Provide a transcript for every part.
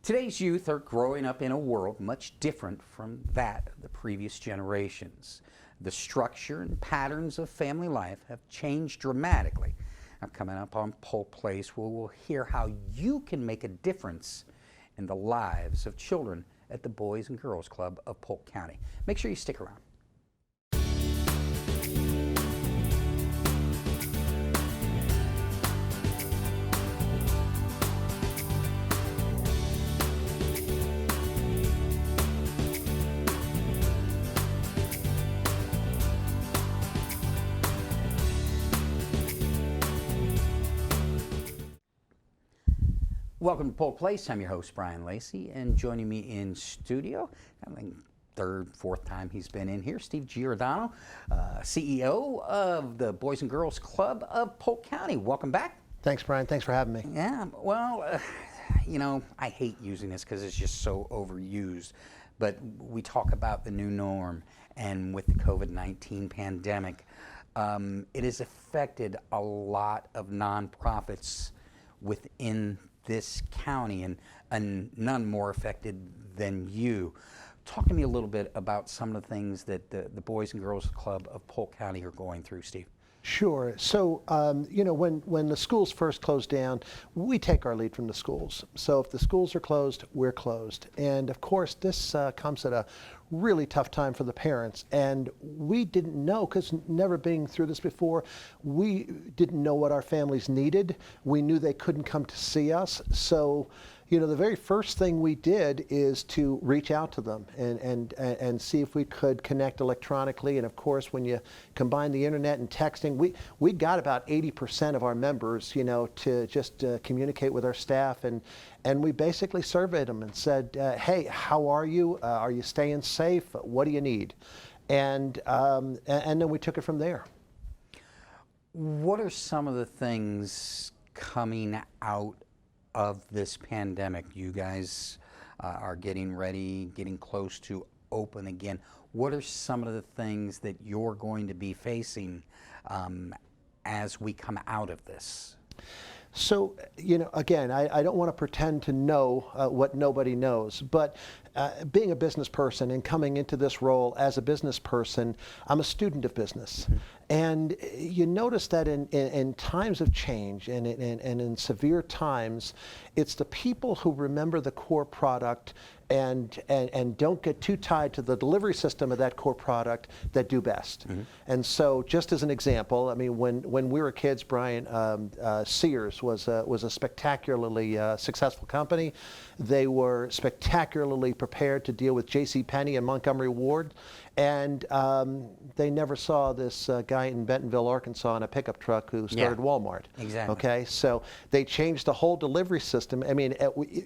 Today's youth are growing up in a world much different from that of the previous generations. The structure and patterns of family life have changed dramatically. Now, coming up on Polk Place, we'll hear how you can make a difference in the lives of children at the Boys and Girls Club of Polk County. Make sure you stick around. Welcome to Polk Place. I'm your host, Brian Lacey, and joining me in studio, I think third, fourth time he's been in here, Steve Giordano, CEO of the Boys and Girls Club of Polk County. Welcome back. Thanks, Brian. Thanks for having me. Yeah, well, you know, I hate using this because it's just so overused, but we talk about the new norm, and with the COVID-19 pandemic, it has affected a lot of nonprofits within this county, and none more affected than you. Talk to me a little bit about some of the things that the Boys and Girls Club of Polk County are going through, Steve. Sure. So, you know, when the schools first closed down, we take our lead from the schools. So if the schools are closed, we're closed. And of course, this comes at a really tough time for the parents. And we didn't know, because never being through this before, we didn't know what our families needed. We knew they couldn't come to see us. So, you know, the very first thing we did is to reach out to them and see if we could connect electronically. And of course, when you combine the internet and texting, we got about 80% of our members, you know, to just communicate with our staff. And we basically surveyed them and said, hey, how are you? Are you staying safe? What do you need? And then we took it from there. What are some of the things coming out of this pandemic? You guys are getting ready, getting close to open again. What are some of the things that you're going to be facing as we come out of this? So, you know, again, I don't want to pretend to know what nobody knows, but being a business person and coming into this role as a business person, I'm a student of business. Mm-hmm. And you notice that in times of change and in severe times, it's the people who remember the core product and don't get too tied to the delivery system of that core product that do best. Mm-hmm. And so, just as an example, I mean, when we were kids, Brian, Sears was a spectacularly successful company. They were spectacularly prepared to deal with JCPenney and Montgomery Ward, and they never saw this guy in Bentonville, Arkansas, in a pickup truck who started Walmart. Exactly. Okay, so they changed the whole delivery system. I mean,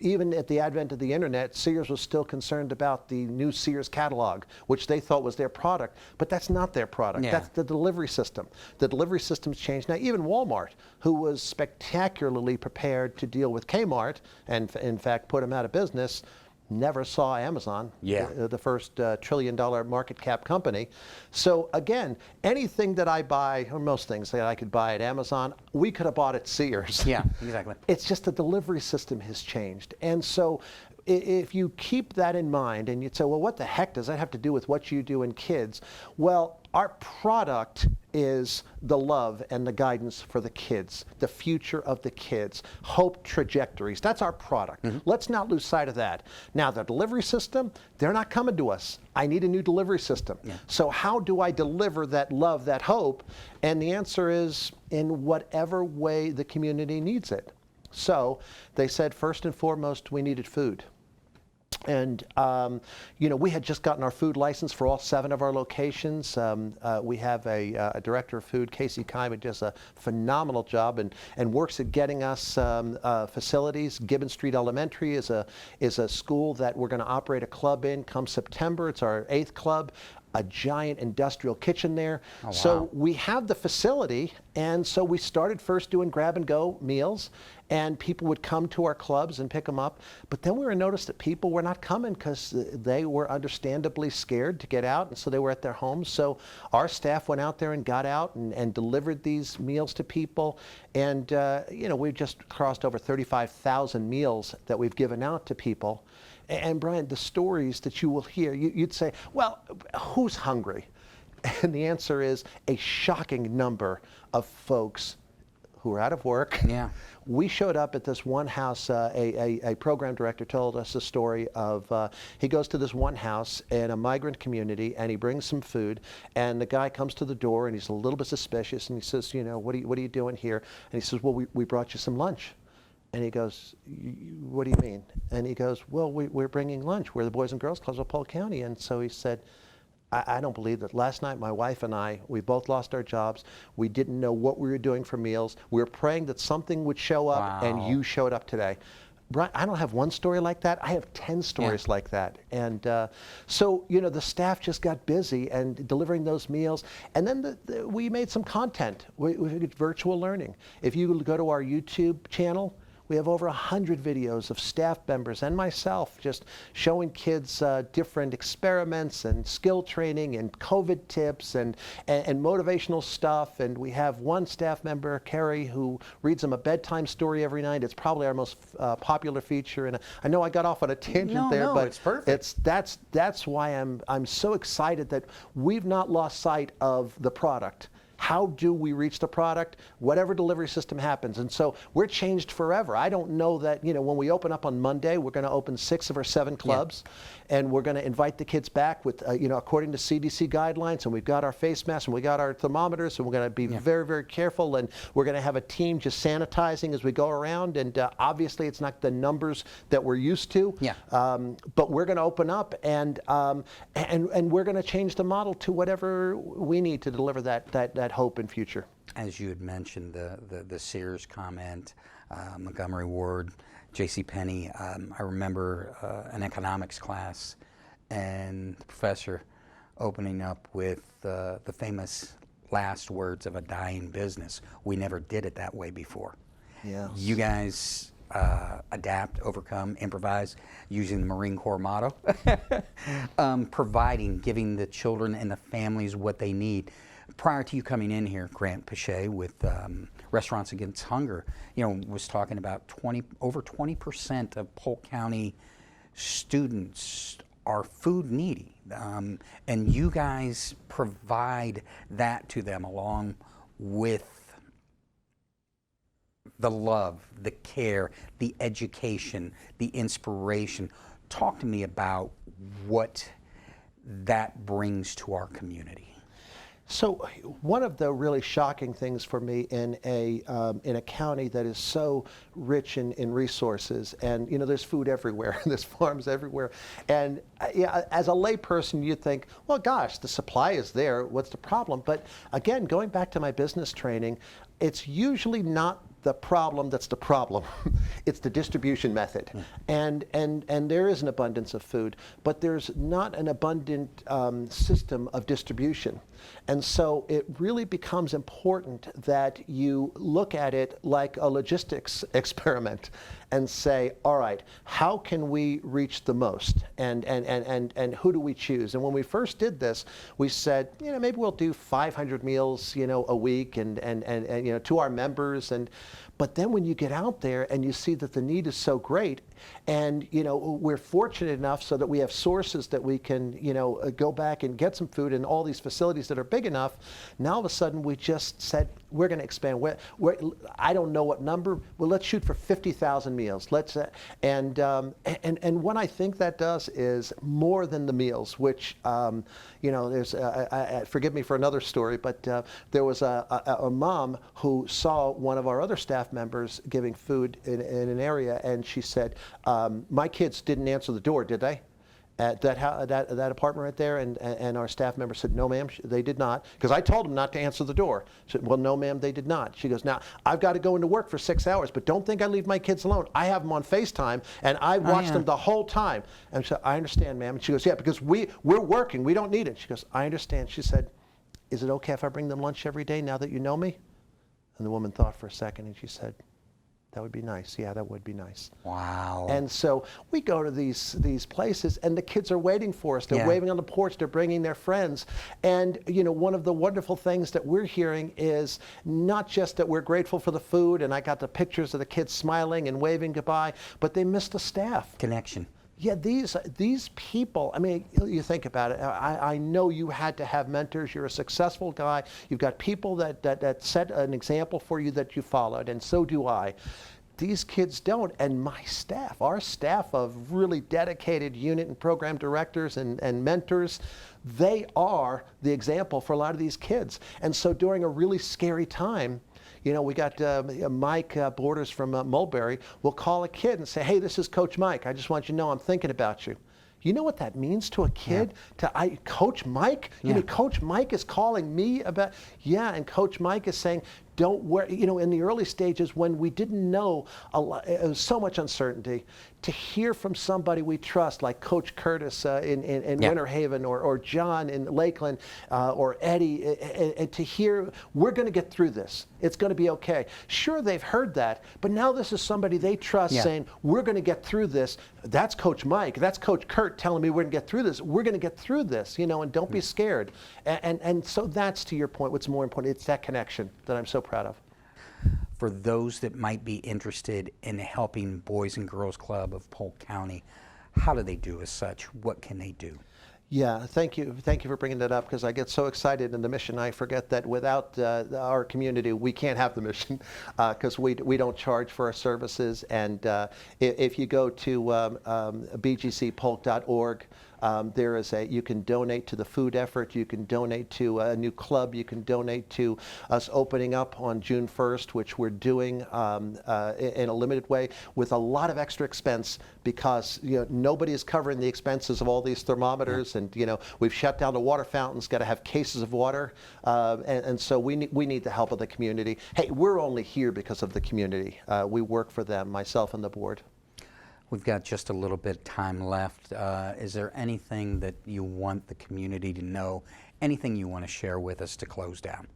even at the advent of the internet, Sears was still concerned about the new Sears catalog, which they thought was their product, but that's not their product. Yeah. That's the delivery system. The delivery system's changed. Now, even Walmart, who was spectacularly prepared to deal with Kmart, and in fact put them out of business, never saw Amazon, the first $1 trillion market cap company. So again, anything that I buy, or most things that I could buy at Amazon, we could have bought at Sears. Yeah, exactly. It's just the delivery system has changed. And so if you keep that in mind and you'd say, well, what the heck does that have to do with what you do in kids? Well, our product is the love and the guidance for the kids, the future of the kids, hope trajectories. That's our product. Mm-hmm. Let's not lose sight of that. Now, the delivery system, they're not coming to us. I need a new delivery system. Yeah. So how do I deliver that love, that hope? And the answer is in whatever way the community needs it. So they said, first and foremost, we needed food. And, you know, we had just gotten our food license for all 7 of our locations. We have a director of food, Casey Kime, who does a phenomenal job and works at getting us facilities. Gibbon Street Elementary is a school that we're going to operate a club in come September. It's our 8th club. A giant industrial kitchen there. Oh, wow. So we have the facility, and so we started first doing grab-and-go meals, and people would come to our clubs and pick them up. But then we noticed that people were not coming because they were understandably scared to get out, and so they were at their homes. So our staff went out there and got out and delivered these meals to people. And we've just crossed over 35,000 meals that we've given out to people. And Brian, the stories that you will hear, you'd say, well, who's hungry? And the answer is a shocking number of folks who are out of work. Yeah. We showed up at this one house. A program director told us a story of he goes to this one house in a migrant community, and he brings some food, and the guy comes to the door and he's a little bit suspicious, and he says, what are you doing here? And he says, well, we brought you some lunch. And he goes, what do you mean? And he goes, well, we're bringing lunch. We're the Boys and Girls Clubs of Polk County. And so he said, I don't believe that. Last night, my wife and I, we both lost our jobs. We didn't know what we were doing for meals. We were praying that something would show up, Wow. and you showed up today. Brian, I don't have one story like that. I have 10 stories like that. And so, the staff just got busy and delivering those meals. And then we made some content. We did virtual learning. If you go to our YouTube channel, we have over 100 videos of staff members and myself just showing kids different experiments and skill training and COVID tips and motivational stuff. And we have one staff member, Carrie, who reads them a bedtime story every night. It's probably our most popular feature. And I know I got off on a tangent there, but it's perfect. That's why I'm so excited that we've not lost sight of the product. How do we reach the product? Whatever delivery system happens. And so we're changed forever. I don't know that, when we open up on Monday, we're going to open 6 of our 7 clubs. And we're going to invite the kids back with, according to CDC guidelines. And we've got our face masks and we got our thermometers. And we're going to be very, very careful. And we're going to have a team just sanitizing as we go around. And obviously, it's not the numbers that we're used to. But we're going to open up and we're going to change the model to whatever we need to deliver that hope and future. As you had mentioned, the Sears comment, Montgomery Ward, J.C. Penney. I remember an economics class and the professor opening up with the famous last words of a dying business. We never did it that way before. Yes. You guys adapt, overcome, improvise, using the Marine Corps motto, providing, giving the children and the families what they need. Prior to you coming in here, Grant Pichet with Restaurants Against Hunger, was talking about over 20% of Polk County students are food needy, and you guys provide that to them along with the love, the care, the education, the inspiration. Talk to me about what that brings to our community. So one of the really shocking things for me in a county that is so rich in resources, and there's food everywhere, there's farms everywhere, and as a layperson you think, well, gosh, the supply is there, what's the problem? But again, going back to my business training, it's usually not the problem that's the problem. It's the distribution method. And there is an abundance of food, but there's not an abundant system of distribution. And so it really becomes important that you look at it like a logistics experiment and say, all right, how can we reach the most? And who do we choose? And when we first did this, we said, maybe we'll do 500 meals, a week and to our members. But then when you get out there and you see that the need is so great, and we're fortunate enough so that we have sources that we can go back and get some food in all these facilities that are big enough. Now all of a sudden we just said we're going to expand. I don't know what number. Well, let's shoot for 50,000 meals. And what I think that does is more than the meals. Which there's forgive me for another story, but there was a mom who saw one of our other staff members giving food in an area, and she said, my kids didn't answer the door, did they? At that apartment right there, and our staff member said, no, ma'am, they did not, because I told them not to answer the door. She said, well, no, ma'am, they did not. She goes, now, I've got to go into work for 6 hours, but don't think I leave my kids alone. I have them on FaceTime, and I watch them the whole time. And she said, I understand, ma'am. And she goes, yeah, because we're working. We don't need it. She goes, I understand. She said, is it okay if I bring them lunch every day now that you know me? And the woman thought for a second, and she said, That would be nice. Yeah, that would be nice. Wow. And so we go to these places, and the kids are waiting for us. They're Yeah. waving on the porch. They're bringing their friends. And one of the wonderful things that we're hearing is not just that we're grateful for the food, and I got the pictures of the kids smiling and waving goodbye, but they miss the staff. Connection. Yeah, these people, I mean, you think about it. I know you had to have mentors. You're a successful guy. You've got people that set an example for you that you followed, and so do I. These kids don't, and my staff, our staff of really dedicated unit and program directors and mentors, they are the example for a lot of these kids. And so during a really scary time, we got Mike Borders from Mulberry will call a kid and say, hey, this is Coach Mike. I just want you to know I'm thinking about you. You know what that means to a kid? Coach Mike? Yeah. You mean Coach Mike is calling me about, and Coach Mike is saying, don't worry, in the early stages when we didn't know a lot, it was so much uncertainty, to hear from somebody we trust, like Coach Curtis in Winter Haven, or John in Lakeland, or Eddie, and to hear, we're going to get through this. It's going to be okay. Sure, they've heard that, but now this is somebody they trust saying, we're going to get through this. That's Coach Mike. That's Coach Kurt telling me we're going to get through this. We're going to get through this, and don't be scared. And so that's, to your point, what's more important. It's that connection that I'm so proud of. For those that might be interested in helping Boys and Girls Club of Polk County, how do they do as such? What can they do? Yeah, thank you for bringing that up, because I get so excited in the mission, I forget that without our community, we can't have the mission, because we don't charge for our services. And if you go to bgcpolk.org, you can donate to the food effort, you can donate to a new club, you can donate to us opening up on June 1st, which we're doing in a limited way with a lot of extra expense, because nobody is covering the expenses of all these thermometers, and we've shut down the water fountains, got to have cases of water, and so we need the help of the community. Hey, we're only here because of the community. We work for them, myself and the board. We've got just a little bit of time left. Is there anything that you want the community to know? Anything you want to share with us to close down?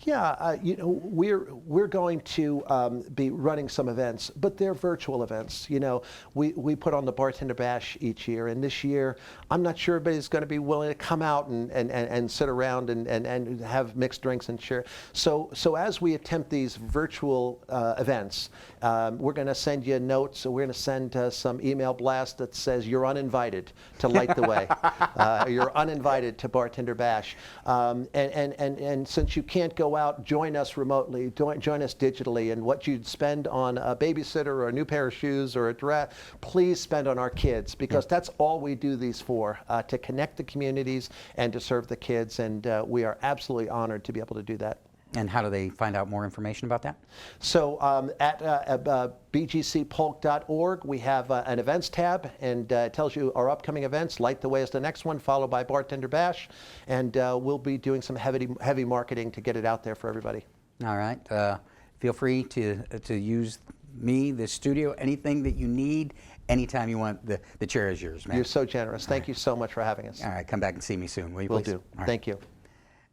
Yeah, we're going to be running some events, but they're virtual events. We put on the Bartender Bash each year, and this year I'm not sure everybody's going to be willing to come out and sit around and have mixed drinks and share. So as we attempt these virtual events, we're going to send you a note. So we're going to send some email blast that says you're uninvited to Light the Way. You're uninvited to Bartender Bash, and since you can't go out, join us remotely, join us digitally, and what you'd spend on a babysitter or a new pair of shoes or a dress, please spend on our kids, because that's all we do these for, to connect the communities and to serve the kids, and we are absolutely honored to be able to do that. And how do they find out more information about that? So at bgcpolk.org, we have an events tab, and it tells you our upcoming events. Light the Way is the next one, followed by Bartender Bash, and we'll be doing some heavy marketing to get it out there for everybody. All right. Feel free to use me, the studio, anything that you need, anytime you want. The chair is yours, man. You're so generous. Thank you so much for having us. All right. Come back and see me soon, will you, Will please? do. All right. Thank you.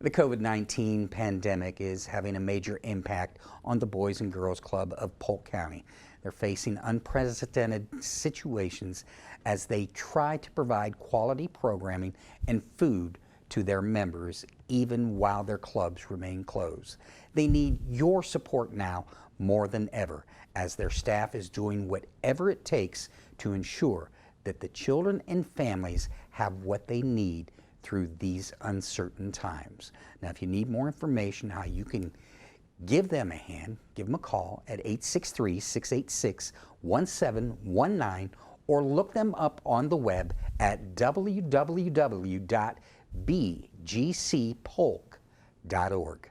The COVID-19 pandemic is having a major impact on the Boys and Girls Club of Polk County. They're facing unprecedented situations as they try to provide quality programming and food to their members, even while their clubs remain closed. They need your support now more than ever, as their staff is doing whatever it takes to ensure that the children and families have what they need through these uncertain times. Now, if you need more information how you can give them a hand, give them a call at 863-686-1719, or look them up on the web at www.bgcpolk.org.